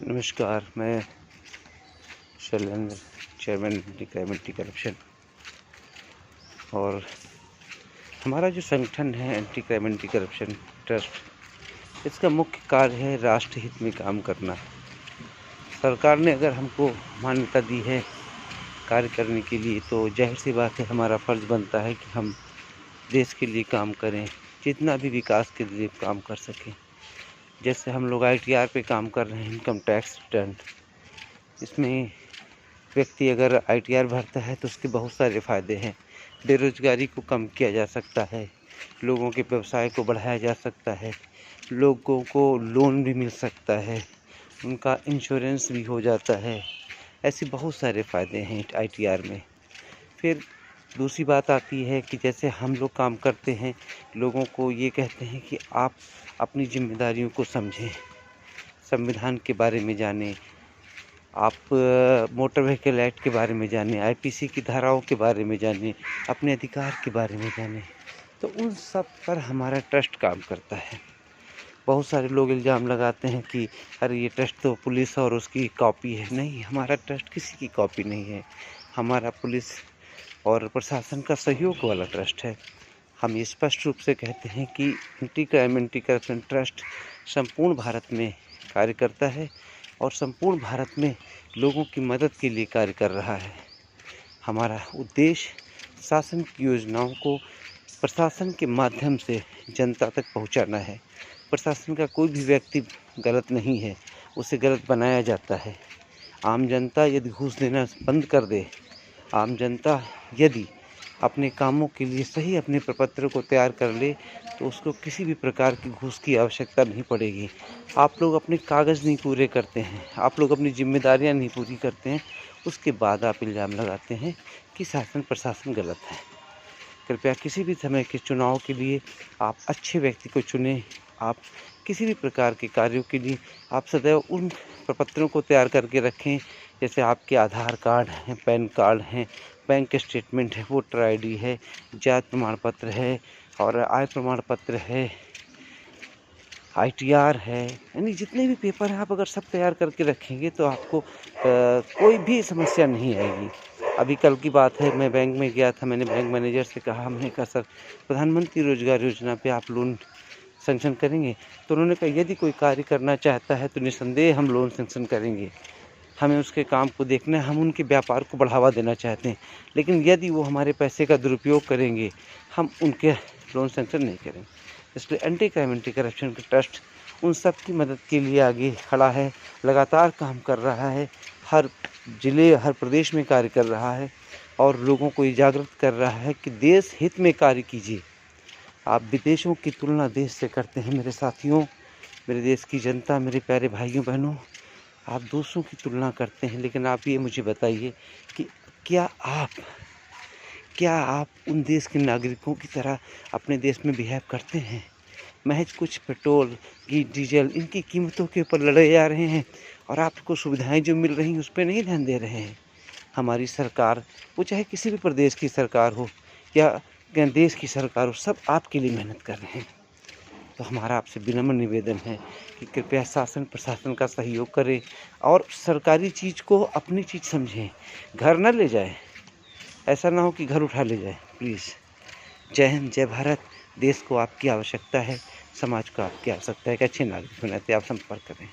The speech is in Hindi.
नमस्कार, मैं शैलेंद्र, चेयरमैन एंटी करप्शन। और हमारा जो संगठन है anti crime anti corruption trust, इसका मुख्य कार्य है राष्ट्र हित में काम करना। सरकार ने अगर हमको मान्यता दी है कार्य करने के लिए, तो जाहिर सी बात है हमारा फ़र्ज़ बनता है कि हम देश के लिए काम करें, जितना भी विकास के लिए काम कर सकें। जैसे हम लोग ITR पे काम कर रहे हैं, इनकम टैक्स रिटर्न। इसमें व्यक्ति अगर ITR भरता है तो उसके बहुत सारे फ़ायदे हैं। बेरोज़गारी को कम किया जा सकता है, लोगों के व्यवसाय को बढ़ाया जा सकता है, लोगों को लोन भी मिल सकता है, उनका इंश्योरेंस भी हो जाता है। ऐसे बहुत सारे फ़ायदे हैं ITR में। फिर दूसरी बात आती है कि जैसे हम लोग काम करते हैं, लोगों को ये कहते हैं कि आप अपनी ज़िम्मेदारियों को समझें, संविधान के बारे में जानें, आप मोटर व्हीकल एक्ट के बारे में जानें, IPC की धाराओं के बारे में जानें, अपने अधिकार के बारे में जानें। तो उन सब पर हमारा ट्रस्ट काम करता है। बहुत सारे लोग इल्ज़ाम लगाते हैं कि अरे ये ट्रस्ट तो पुलिस और उसकी कॉपी है। नहीं, हमारा ट्रस्ट किसी की कॉपी नहीं है। हमारा पुलिस और प्रशासन का सहयोग वाला ट्रस्ट है। हम ये स्पष्ट रूप से कहते हैं कि anti crime anti corruption trust संपूर्ण भारत में कार्य करता है और संपूर्ण भारत में लोगों की मदद के लिए कार्य कर रहा है। हमारा उद्देश्य शासन की योजनाओं को प्रशासन के माध्यम से जनता तक पहुंचाना है। प्रशासन का कोई भी व्यक्ति गलत नहीं है, उसे गलत बनाया जाता है। आम जनता यदि घूस देना बंद कर दे, आम जनता यदि अपने कामों के लिए सही अपने प्रपत्र को तैयार कर ले, तो उसको किसी भी प्रकार की घूस की आवश्यकता नहीं पड़ेगी। आप लोग अपने कागज़ नहीं पूरे करते हैं, आप लोग अपनी जिम्मेदारियां नहीं पूरी करते हैं, उसके बाद आप इल्ज़ाम लगाते हैं कि शासन प्रशासन गलत है। कृपया किसी भी समय के चुनाव के लिए आप अच्छे व्यक्ति को चुनें। आप किसी भी प्रकार के कार्यों के लिए आप सदैव उन प्रपत्रों को तैयार करके रखें, जैसे आपके आधार कार्ड हैं, पैन कार्ड हैं, बैंक स्टेटमेंट है, वोटर ID है, जाति प्रमाण पत्र है और आय प्रमाण पत्र है, ITR है। यानी जितने भी पेपर हैं, आप अगर सब तैयार करके रखेंगे तो आपको कोई भी समस्या नहीं आएगी। अभी कल की बात है, मैं बैंक में गया था, मैंने बैंक मैनेजर से कहा, हमने कहा सर प्रधानमंत्री रोजगार योजना पे आप लोन सैंक्शन करेंगे? तो उन्होंने कहा यदि कोई कार्य करना चाहता है तो निसंदेह हम लोन सैंक्शन करेंगे। हमें उसके काम को देखना है, हम उनके व्यापार को बढ़ावा देना चाहते हैं, लेकिन यदि वो हमारे पैसे का दुरुपयोग करेंगे, हम उनके लोन सैंक्शन नहीं करेंगे। इसलिए एंटी क्राइम एंटी करप्शन का ट्रस्ट उन सब की मदद के लिए आगे खड़ा है, लगातार काम कर रहा है, हर जिले हर प्रदेश में कार्य कर रहा है और लोगों को ये जागरूक कर रहा है कि देश हित में कार्य कीजिए। आप विदेशों की तुलना देश से करते हैं मेरे साथियों, मेरे देश की जनता, मेरे प्यारे भाइयों बहनों, आप दूसरों की तुलना करते हैं, लेकिन आप ये मुझे बताइए कि क्या आप उन देश के नागरिकों की तरह अपने देश में बिहेव करते हैं? महज कुछ पेट्रोल डीजल इनकी कीमतों के ऊपर लड़े जा रहे हैं और आपको सुविधाएं जो मिल रही हैं उस पर नहीं ध्यान दे रहे हैं। हमारी सरकार, वो चाहे किसी भी प्रदेश की सरकार हो या देश की सरकार हो, सब आपके लिए मेहनत कर रहे हैं। तो हमारा आपसे विनम्र निवेदन है कि कृपया शासन प्रशासन का सहयोग करें और सरकारी चीज़ को अपनी चीज़ समझें, घर न ले जाएं। ऐसा ना हो कि घर उठा ले जाए। प्लीज़। जय हिंद, जय भारत। देश को आपकी आवश्यकता है, समाज को आपकी आवश्यकता है कि अच्छे नागरिक बनाते आप संपर्क करें।